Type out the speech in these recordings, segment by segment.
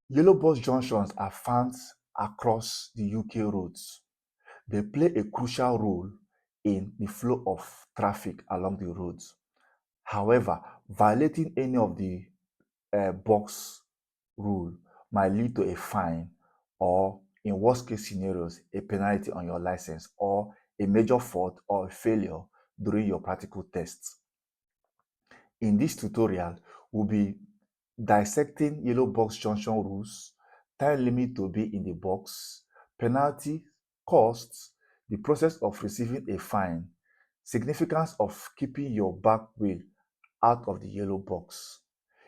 Yellow bus junctions are found across the UK roads. They play a crucial role in the flow of traffic along the roads. However, violating any of the box rule might lead to a fine or, in worst case scenarios, a penalty on your license or a major fault or a failure during your practical tests. In this tutorial, we'll be dissecting yellow box junction rules, time limit to be in the box, penalty, costs, the process of receiving a fine, significance of keeping your back wheel out of the yellow box.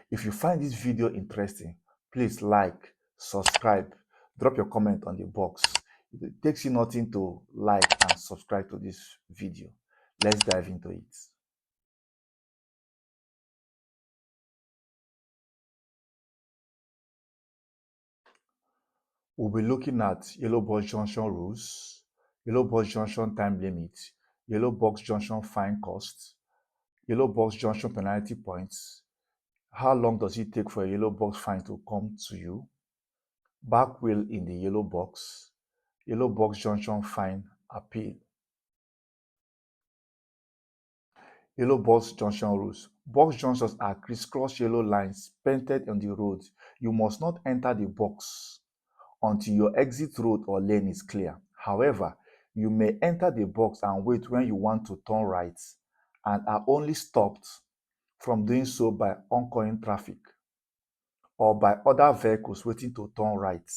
If you find this video interesting, please like, subscribe, drop your comment on the box. It takes you nothing to like and subscribe to this video. Let's dive into it. We'll be looking at yellow box junction rules, yellow box junction time limit, yellow box junction fine cost, yellow box junction penalty points, how long does it take for a yellow box fine to come to you, back wheel in the yellow box junction fine appeal. Yellow box junction rules. Box junctions are crisscross yellow lines painted on the road. You must not enter the box until your exit road or lane is clear. However, you may enter the box and wait when you want to turn right and are only stopped from doing so by oncoming traffic or by other vehicles waiting to turn right.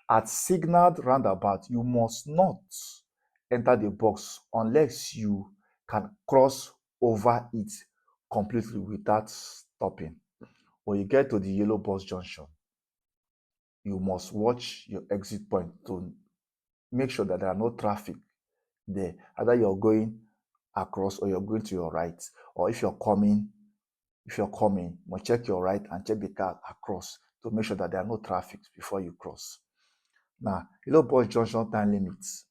At signaled roundabout, you must not enter the box unless you can cross over it completely without stopping. When you get to the yellow bus junction, you must watch your exit point to make sure that there are no traffic there. Either you're going across or you're going to your right, or if you're coming, you must check your right and check the car across to make sure that there are no traffic before you cross. Now, yellow box junction time limits.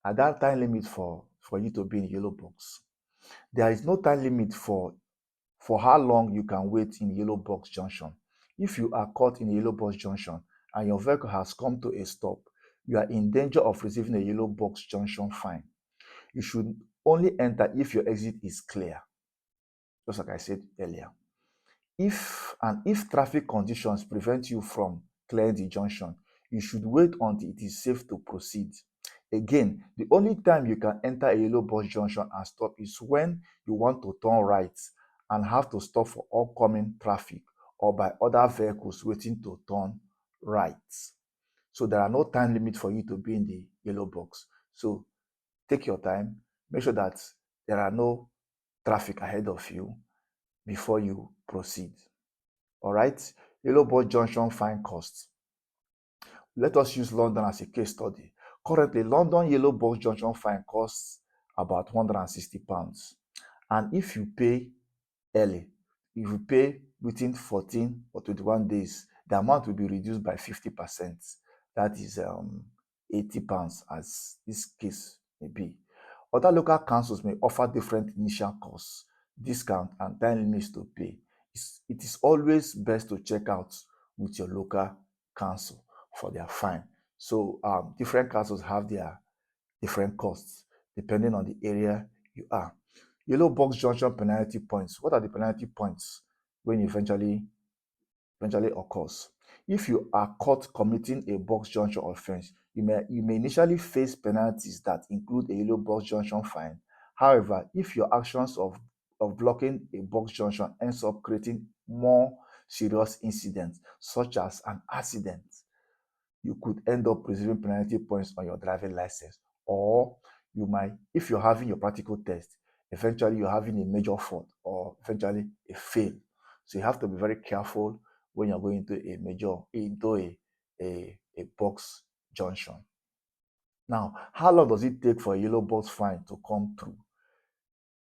At that time limit for you to be in yellow box, there is no time limit for how long you can wait in yellow box junction. If you are caught in a yellow box junction and your vehicle has come to a stop, you are in danger of receiving a yellow box junction fine. You should only enter if your exit is clear, just like I said earlier. If traffic conditions prevent you from clearing the junction, you should wait until it is safe to proceed. Again, the only time you can enter a yellow bus junction and stop is when you want to turn right and have to stop for oncoming traffic or by other vehicles waiting to turn right. So there are no time limit for you to be in the yellow box. So take your time, make sure that there are no traffic ahead of you before you proceed. All right, yellow bus junction fine costs. Let us use London as a case study. Currently, London yellow bus junction fine costs about £160. And if you pay early, if you pay within 14 or 21 days, the amount will be reduced by 50%. That is £80, as this case may be. Other local councils may offer different initial costs, discount, and time limits to pay. It is always best to check out with your local council for their fine. So different councils have their different costs depending on the area you are. Yellow box junction penalty points. What are the penalty points when eventually occurs? If you are caught committing a box junction offense, you may initially face penalties that include a yellow box junction fine. However, if your actions of blocking a box junction ends up creating more serious incidents, such as an accident, you could end up receiving penalty points on your driving license. Or you might, if you're having your practical test, eventually you're having a major fault or eventually a fail. So you have to be very careful when you're going into a box junction. Now, how long does it take for a yellow box fine to come through?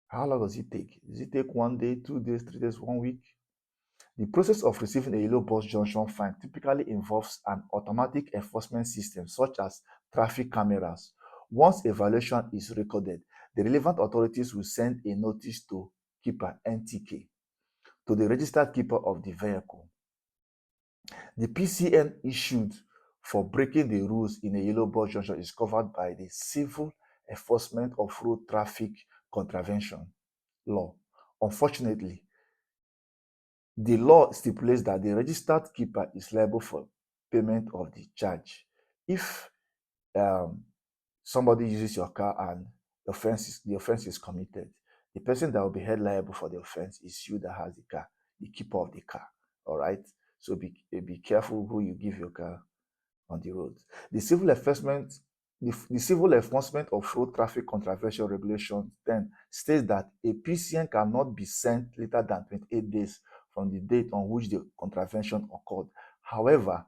How long does it take? Does it take 1 day, 2 days, 3 days, 1 week? The process of receiving a yellow bus junction fine typically involves an automatic enforcement system such as traffic cameras. Once a violation is recorded, the relevant authorities will send a notice to keeper (NTK) to the registered keeper of the vehicle. The PCN issued for breaking the rules in a yellow box junction is covered by the Civil Enforcement of Road Traffic Contravention law. Unfortunately, the law stipulates that the registered keeper is liable for payment of the charge if um, somebody uses your car and the offense is committed. The person that will be held liable for the offense is you that has the car, the keeper of the car. All right. So be careful who you give your car on the road. The Civil Enforcement of Road Traffic Contravention Regulation then states that a PCN cannot be sent later than 28 days from the date on which the contravention occurred. However,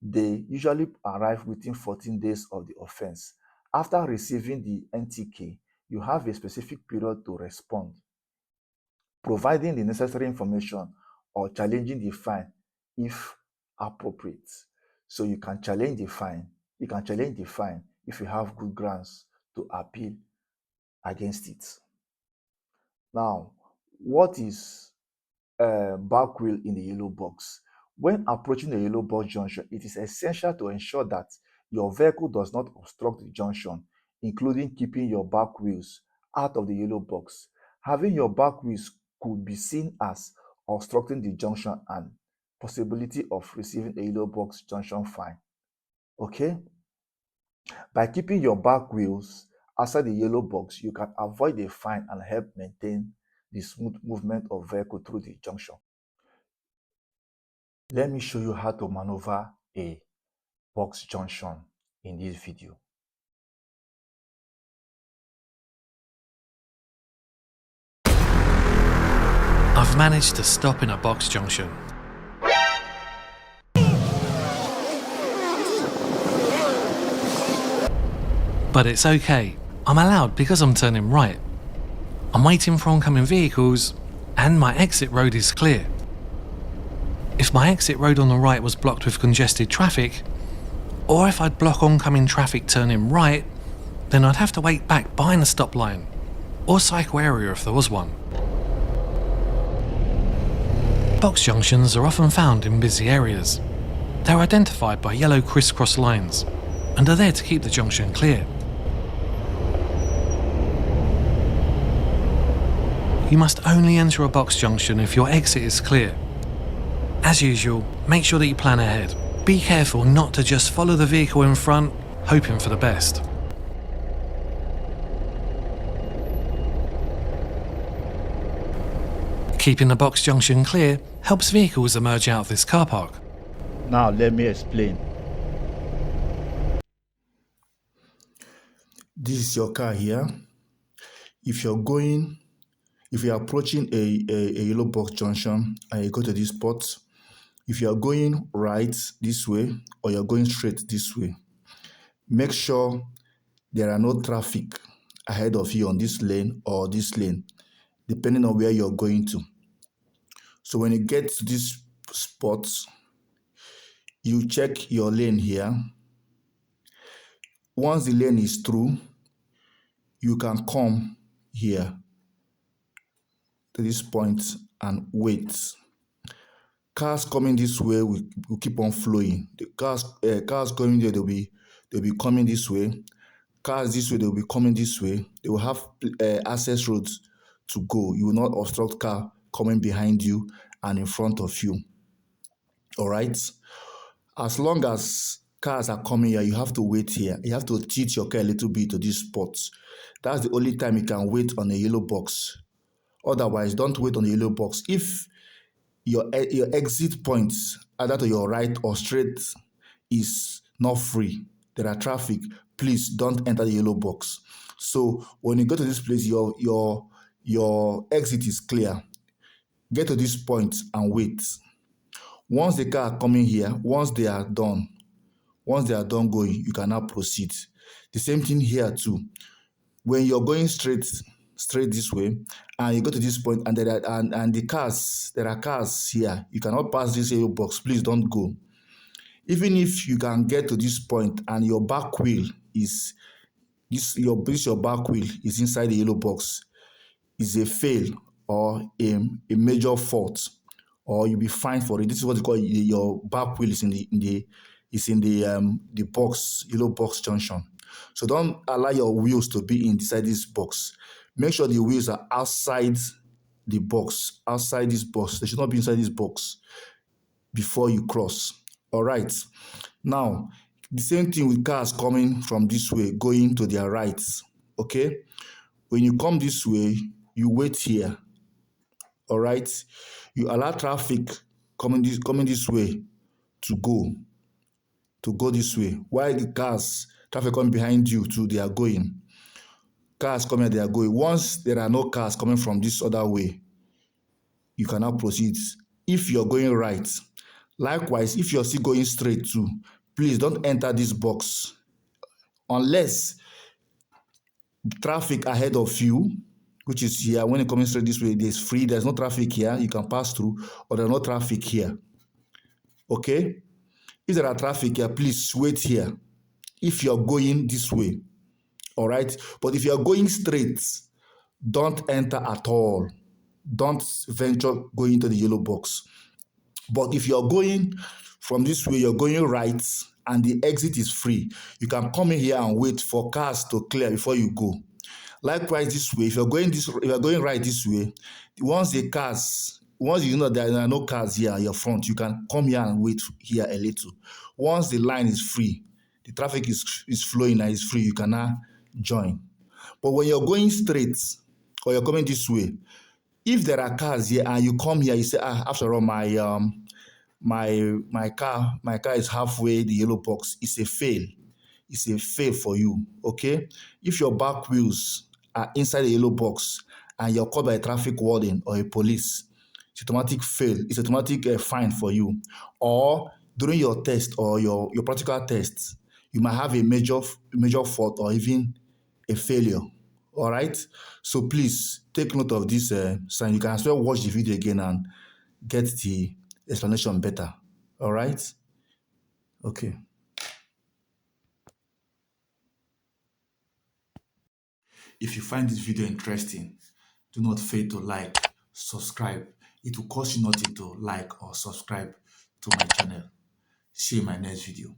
they usually arrive within 14 days of the offense. After receiving the NTK, you have a specific period to respond, providing the necessary information or challenging the fine if appropriate. So you can challenge the fine. You can challenge the fine if you have good grounds to appeal against it. Now, what is back wheel in the yellow box? When approaching the yellow box junction, it is essential to ensure that your vehicle does not obstruct the junction, including keeping your back wheels out of the yellow box. Having your back wheels could be seen as obstructing the junction and possibility of receiving a yellow box junction fine. Okay? By keeping your back wheels outside the yellow box, you can avoid a fine and help maintain the smooth movement of vehicle through the junction. Let me show you how to maneuver a box junction in this video. I've managed to stop in a box junction. But it's okay. I'm allowed because I'm turning right. I'm waiting for oncoming vehicles and my exit road is clear. If my exit road on the right was blocked with congested traffic, or if I'd block oncoming traffic turning right, then I'd have to wait back behind the stop line, or cycle area if there was one. Box junctions are often found in busy areas. They're identified by yellow crisscross lines and are there to keep the junction clear. You must only enter a box junction if your exit is clear. As usual, make sure that you plan ahead. Be careful not to just follow the vehicle in front, hoping for the best. Keeping the box junction clear helps vehicles emerge out of this car park. Now let me explain. This is your car here. If you're approaching a yellow box junction and you go to this spot, if you're going right this way or you're going straight this way, make sure there are no traffic ahead of you on this lane or this lane, depending on where you're going to. So when you get to this spot, you check your lane here. Once the lane is through, you can come here to this point and wait. Cars coming this way will keep on flowing. The cars going there, they'll be coming this way. Cars this way, they'll be coming this way. They will have access roads to go. You will not obstruct car coming behind you and in front of you. All right. As long as cars are coming here, you have to wait here. You have to tilt your car a little bit to this spot. That's the only time you can wait on a yellow box. Otherwise, don't wait on the yellow box. If your exit points, either to your right or straight, is not free, there are traffic, please don't enter the yellow box. So when you go to this place, your exit is clear. Get to this point and wait. Once the car are coming here, once they are done going, you can now proceed. The same thing here too. When you're going straight this way, and you go to this point, and there are cars here, you cannot pass this yellow box. Please don't go. Even if you can get to this point and your back wheel is your back wheel is inside the yellow box, is a fail or a major fault. or you'll be fined for it. This is what you call your back wheel is in the box, yellow box junction. So don't allow your wheels to be inside this box. Make sure the wheels are outside the box, outside this box. They should not be inside this box before you cross. All right. Now, the same thing with cars coming from this way, going to their right. Okay. When you come this way, you wait here. All right. You allow traffic coming this way to go this way. While the cars, traffic coming behind you too, they are going. Cars coming, they are going. Once there are no cars coming from this other way, you can now proceed. If you're going right, likewise, if you're still going straight too, please don't enter this box unless the traffic ahead of you, which is here, when you're coming straight this way, there's free, there's no traffic here, you can pass through, or there's no traffic here. Okay? If there are traffic here, please wait here. If you're going this way, all right? But if you're going straight, don't enter at all. Don't venture going into the yellow box. But if you're going from this way, you're going right, and the exit is free, you can come in here and wait for cars to clear before you go. Likewise, this way, if you're going right this way, once you know there are no cars here at your front, you can come here and wait here a little. Once the line is free, the traffic is flowing and is free, you can now join. But when you're going straight or you're coming this way, if there are cars here and you come here, you say, after all, my car is halfway the yellow box. It's a fail. It's a fail for you. Okay. If your back wheels are inside the yellow box and you're caught by a traffic warden or a police, it's automatic fail. It's automatic fine for you. Or during your test or your practical tests, you might have a major fault or even a failure. All right. So please take note of this sign. You can as well watch the video again and get the explanation better. All right. Okay. If you find this video interesting, do not fail to like, subscribe. It will cost you nothing to like or subscribe to my channel. See you in my next video.